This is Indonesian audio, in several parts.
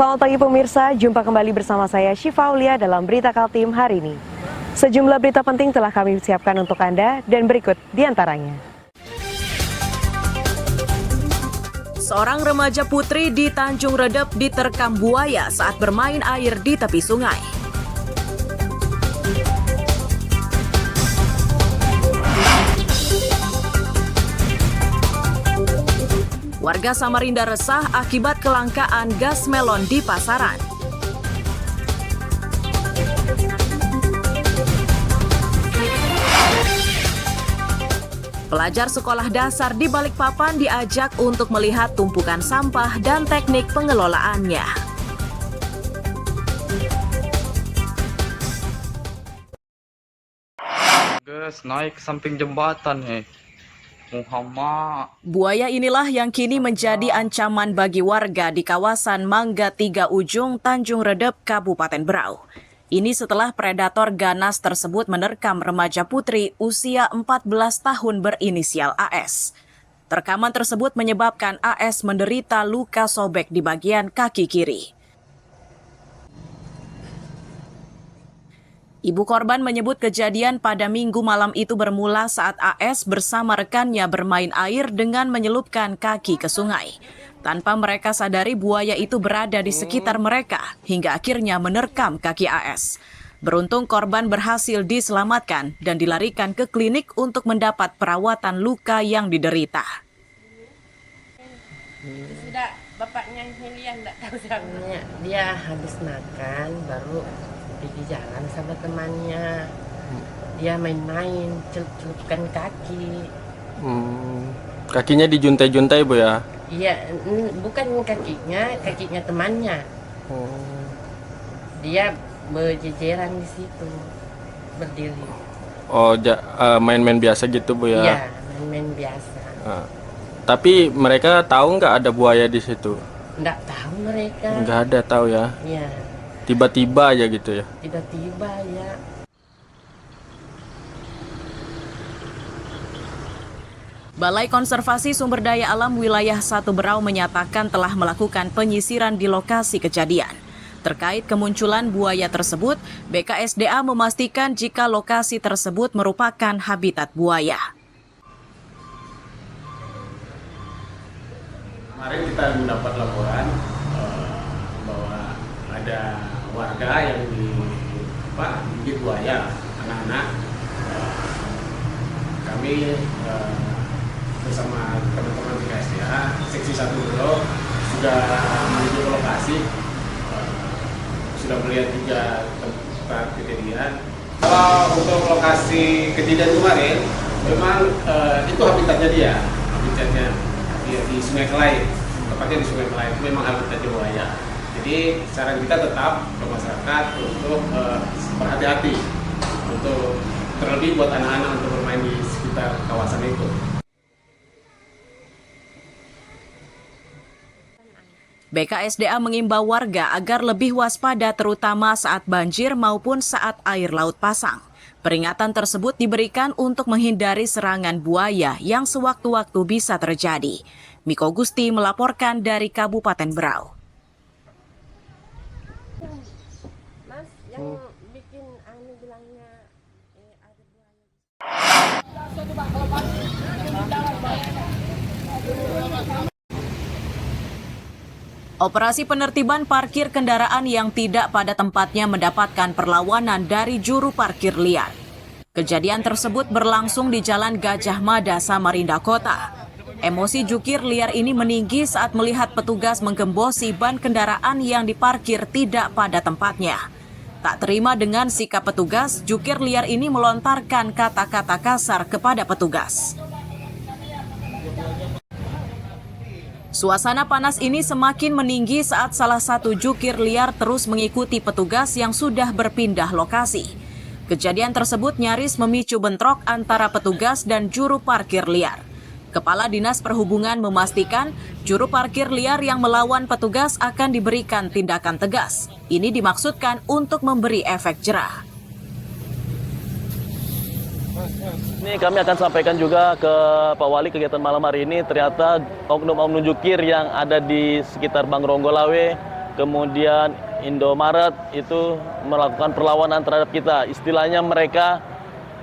Selamat pagi pemirsa, jumpa kembali bersama saya Syifa Aulia dalam Berita Kaltim hari ini. Sejumlah berita penting telah kami siapkan untuk Anda dan berikut diantaranya. Seorang remaja putri di Tanjung Redep diterkam buaya saat bermain air di tepi sungai. Warga Samarinda resah akibat kelangkaan gas melon di pasaran. Pelajar sekolah dasar di Balikpapan diajak untuk melihat tumpukan sampah dan teknik pengelolaannya. Guys, naik ke samping jembatan Muhammad. Buaya inilah yang kini menjadi ancaman bagi warga di kawasan Mangga Tiga Ujung, Tanjung Redep, Kabupaten Berau. Ini setelah predator ganas tersebut menerkam remaja putri usia 14 tahun berinisial AS. Rekaman tersebut menyebabkan AS menderita luka sobek di bagian kaki kiri. Ibu korban menyebut kejadian pada Minggu malam itu bermula saat AS bersama rekannya bermain air dengan menyelupkan kaki ke sungai. Tanpa mereka sadari buaya itu berada di sekitar mereka hingga akhirnya menerkam kaki AS. Beruntung korban berhasil diselamatkan dan dilarikan ke klinik untuk mendapat perawatan luka yang diderita. Sudah bapaknya Helian enggak tahu siapa. Dia habis makan baru pergi jalan sama temannya. Dia main-main, celup-celupkan kaki. Kakinya dijuntai-juntai, Bu ya? Iya, bukan kakinya temannya. Dia berjejeran di situ, berdiri. Oh, main-main biasa gitu, Bu ya? Iya, main-main biasa. Tapi mereka tahu nggak ada buaya di situ? Nggak tahu mereka. Nggak ada tahu ya? Iya. Tiba-tiba aja gitu ya? Tiba-tiba ya. Balai Konservasi Sumber Daya Alam Wilayah 1 Berau menyatakan telah melakukan penyisiran di lokasi kejadian. Terkait kemunculan buaya tersebut, BKSDA memastikan jika lokasi tersebut merupakan habitat buaya. Kemarin kita mendapat laporan bahwa ada warga yang digigit buaya, anak-anak. Kami bersama teman-teman BKSDA seksi 1 Berau sudah menuju ke lokasi, sudah melihat juga tempat kejadian. Kalau untuk lokasi kejadian kemarin, memang itu habitatnya dia, di Sungai Kelai, tepatnya di Sungai Kelai itu memang habitatnya buaya. Jadi saran kita tetap ke masyarakat untuk berhati-hati, untuk terlebih buat anak-anak untuk bermain di sekitar kawasan itu. BKSDA mengimbau warga agar lebih waspada terutama saat banjir maupun saat air laut pasang. Peringatan tersebut diberikan untuk menghindari serangan buaya yang sewaktu-waktu bisa terjadi. Miko Gusti melaporkan dari Kabupaten Berau. Mas, yang bikin bilangnya ada buaya. Operasi penertiban parkir kendaraan yang tidak pada tempatnya mendapatkan perlawanan dari juru parkir liar. Kejadian tersebut berlangsung di Jalan Gajah Mada, Samarinda Kota. Emosi jukir liar ini meninggi saat melihat petugas menggembosi ban kendaraan yang diparkir tidak pada tempatnya. Tak terima dengan sikap petugas, jukir liar ini melontarkan kata-kata kasar kepada petugas. Suasana panas ini semakin meninggi saat salah satu jukir liar terus mengikuti petugas yang sudah berpindah lokasi. Kejadian tersebut nyaris memicu bentrok antara petugas dan juru parkir liar. Kepala Dinas Perhubungan memastikan juru parkir liar yang melawan petugas akan diberikan tindakan tegas. Ini dimaksudkan untuk memberi efek jerah. Ini kami akan sampaikan juga ke Pak Wali kegiatan malam hari ini. Ternyata oknum-oknum jukir yang ada di sekitar Bang Ronggolawe kemudian Indomaret itu melakukan perlawanan terhadap kita. Istilahnya mereka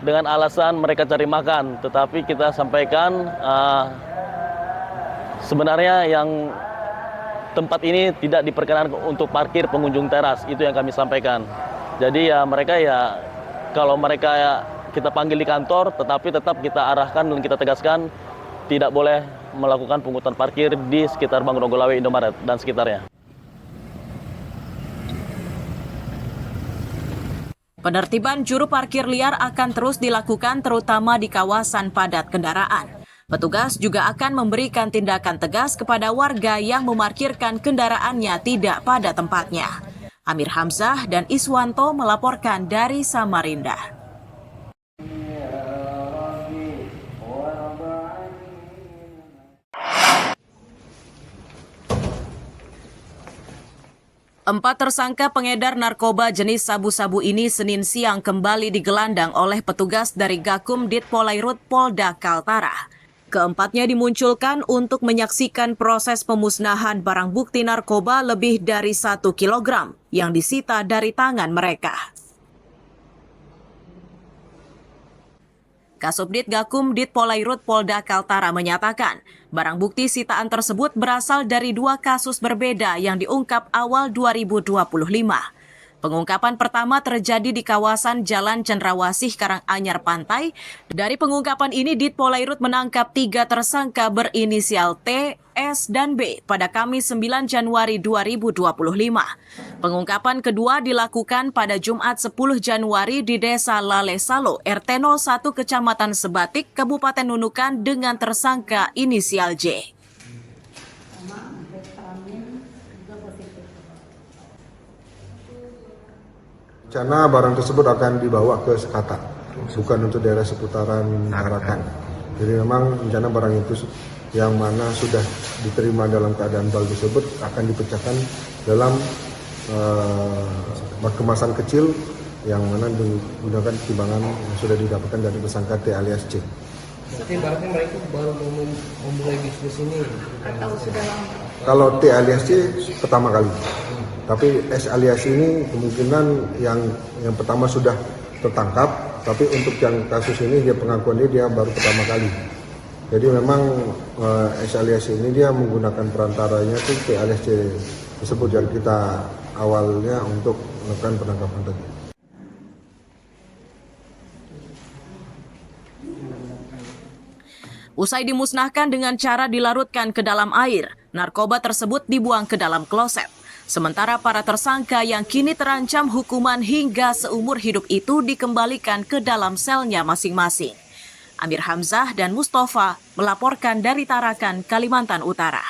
dengan alasan mereka cari makan, tetapi kita sampaikan sebenarnya yang tempat ini tidak diperkenankan untuk parkir pengunjung teras, itu yang kami sampaikan. Jadi ya mereka ya, kalau mereka kita panggil di kantor, tetapi tetap kita arahkan dan kita tegaskan tidak boleh melakukan pungutan parkir di sekitar Bank Ronggolawe, Indomaret dan sekitarnya. Penertiban juru parkir liar akan terus dilakukan terutama di kawasan padat kendaraan. Petugas juga akan memberikan tindakan tegas kepada warga yang memarkirkan kendaraannya tidak pada tempatnya. Amir Hamzah dan Iswanto melaporkan dari Samarinda. Empat tersangka pengedar narkoba jenis sabu-sabu ini Senin siang kembali digelandang oleh petugas dari Gakum Ditpolairut Polda Kaltara. Keempatnya dimunculkan untuk menyaksikan proses pemusnahan barang bukti narkoba lebih dari 1 kilogram yang disita dari tangan mereka. Kasubdit Gakum Ditpolairut Polda Kaltara menyatakan, barang bukti sitaan tersebut berasal dari 2 kasus berbeda yang diungkap awal 2025. Pengungkapan pertama terjadi di kawasan Jalan Cendrawasih Karanganyar Pantai. Dari pengungkapan ini, Ditpolairut menangkap 3 tersangka berinisial T, S, dan B pada Kamis 9 Januari 2025. Pengungkapan kedua dilakukan pada Jumat 10 Januari di Desa Lalesalo, RT 01 Kecamatan Sebatik, Kabupaten Nunukan dengan tersangka inisial J. Rencana barang tersebut akan dibawa ke Sekata, bukan untuk daerah seputaran Harakan. Jadi memang rencana barang itu yang mana sudah diterima dalam keadaan bal tersebut akan dipecahkan dalam kemasan kecil yang mana digunakan timbangan yang sudah didapatkan dari tersangka T alias C. Berarti ibaratnya mereka baru memulai bisnis ini atau sudah lama? Kalau T alias C pertama kali. Tapi S alias ini kemungkinan yang pertama sudah tertangkap, tapi untuk yang kasus ini dia pengakuannya dia baru pertama kali. Jadi memang S alias ini dia menggunakan perantaranya itu T alias C tersebut yang kita awalnya untuk melakukan penangkapan tadi. Usai dimusnahkan dengan cara dilarutkan ke dalam air, narkoba tersebut dibuang ke dalam kloset. Sementara para tersangka yang kini terancam hukuman hingga seumur hidup itu dikembalikan ke dalam selnya masing-masing. Amir Hamzah dan Mustafa melaporkan dari Tarakan, Kalimantan Utara.